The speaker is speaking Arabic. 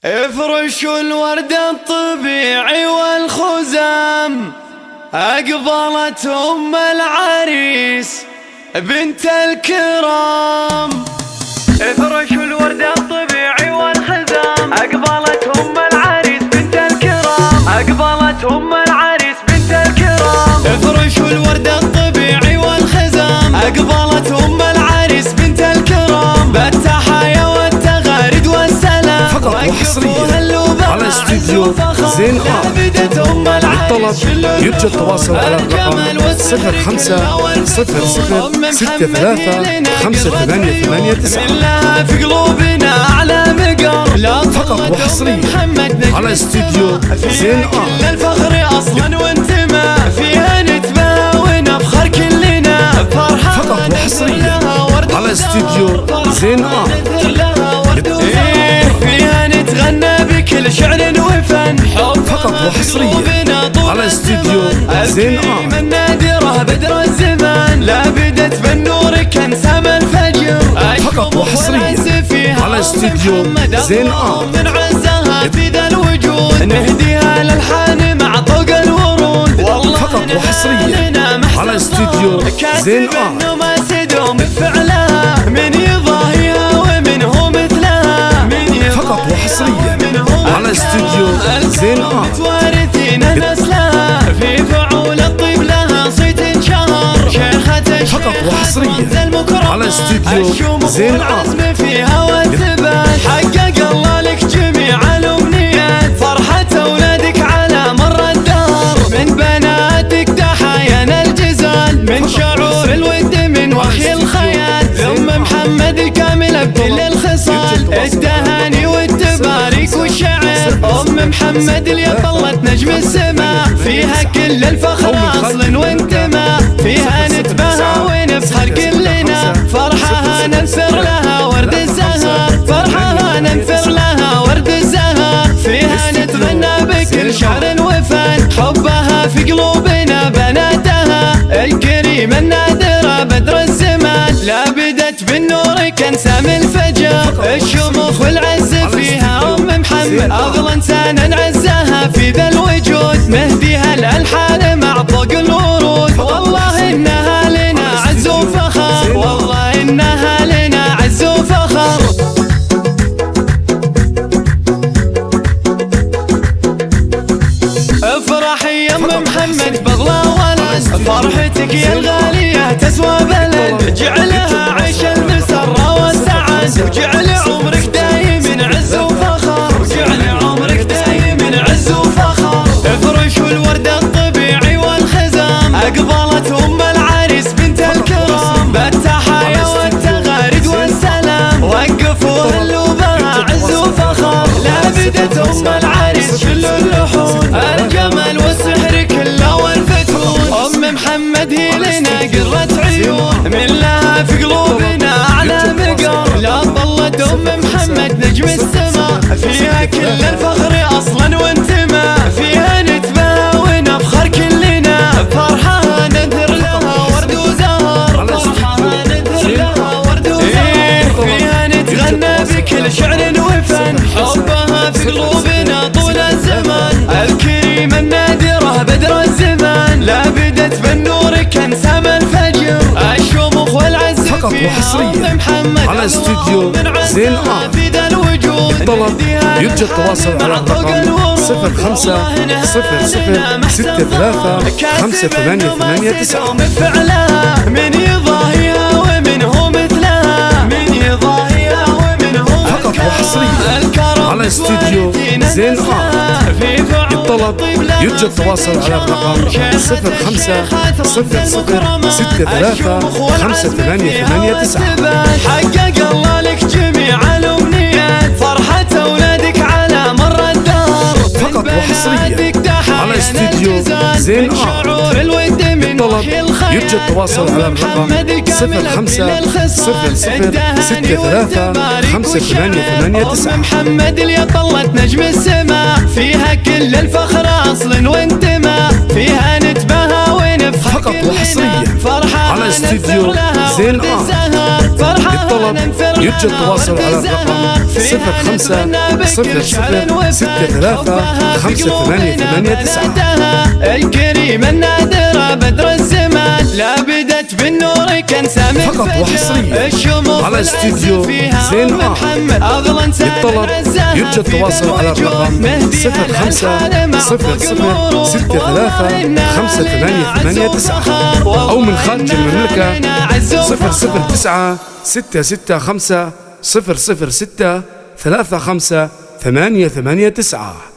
افرشوا الورد الطبيعي والخزام، أقبلت أم العريس بنت الكرام. افرشوا الورد الطبيعي والخزام، أقبلت أم العريس بنت الكرام، أقبلت أم العريس بنت الكرام. افرشوا الورد الطبيعي والخزام، أقبلت أم العريس بنت الكرام، بالتحايا والتغاريد والسلام. فقط وحصريا على استديو زين للطلب يرجى التواصل على الرقم 05-0063-58889. في قلوبنا أعلى مقام. فقط وحصريا على استديو زين الفخر أصلا وانتماء، فيها نتباهى ونفخر كلنا بفرحة. فقط وحصريا على استديو زين فيها نتغنى بكل شعر وفن. فقط وحصريا على استديو زين من نادره بدر الزمان، لا بدت بالنور كنسام الفجر. فقط وحصريا على استديو زين من عزها في ذا الوجود، نهديها للحان مع طوق الورود. والله فقط وحصريا على استديو زين ما تدوم بفعلها، من يضاهيها ومن هو مثلها. فقط وحصريا على استديو زين متوارثين نسلها، في فعول الطيب لها صيت شهر. شيخة فقط وحصريا على استديو زين العزم فيها والثبات. حقق الله لك جميع الأمنيات، فرحة أولادك على مر الدهر. من بناتك تحايانا الجزال، من شعور الود من وحي الخيال. أم محمد الكاملة بكل الخصال، التهاني والتباريك والشعر. أم محمد اللي طلت نجم السماء، فيها كل الفخر أصل وانتماء. فيها نتباهى ونفخر كلنا، فرحها ننثر لها ورد الزهر. فرحها ننثر لها ورد الزهر. فيها نتغنى بكل شعر وفن، حبها في قلوبنا بناتها. الكريمة النادرة بدر الزمان، لا بدت بالنور كنسام الفجر. الشموخ والعز فيها أم محمد، أغلى إنسان عزها في ذا الوجود. مهديها الألحان مع طوق الورود، والله إنها لنا عز وفخر. والله إنها لنا عز وفخر. افرحي يا ام محمد بغلا ولد، فرحتك يا الغالية تسوى بلد. جعلها عيش المسرة والسعد، وجعل عمرك دايم عز وفخر. وجعل عمرك دايم عز وفخر. افرشوا الورد الطبيعي والخزام، أقبلت أم العريس بنت الكرام، بالتحايا والتغاريد والسلام. وقفوا هلوا بها عز وفخر، لا بدت أم العريس كل اللحون. الجمال والسحر كله والفتون، أم محمد هي لنا قرة عيون. من لها في قلوبنا أعلى مقام، لا ظلت أم محمد نجم السماء. فيها كل الفخر أصلا وانتماء، فيها نتباهى ونفخر كلنا بفرحة. ننثر لها ورد وزهر. فرحة ننثر لها ورد وزهر. فيها نتغنى بكل شعر وفن، حبها في قلوبنا طول الزمان. الكريمة النادرة بدر الزمان، لا بدت بالنور كنسام الفجر. الشموخ والعز فقط وحصريا على استديو زين في ذا الوجود. الطلب يرجى التواصل على الرقم 05-0063-58889. بفعلها، من يضاهيها ومن هو مثلها. من يضاهيها ومن هو فقط وحصريا على استديو زين الطلب يرجى التواصل على الرقم 05-0063-58889. حقق الله لك جميع الأمنيات، فرحة أولادك على مر الدهر. فقط وحصريا على استديو زين الطلب يرجى التواصل على الرقم 05-0063-58889. محمد اللي طلت نجم السماء، فيها كل الفخر أصل وانتماء. فيها نتباهى ونفخر فقط وحصريا على استديو زين للطلب يرجى التواصل على الرقم 05-0063-58889. الكريم النادرة بدر الزمان لا بدت بالنور كان سامي فقط وحصريا على استوديو زين للطلب يرجى التواصل على الرقم 05-0063-58889 أو من خارج المملكة 009-665-006-35-889.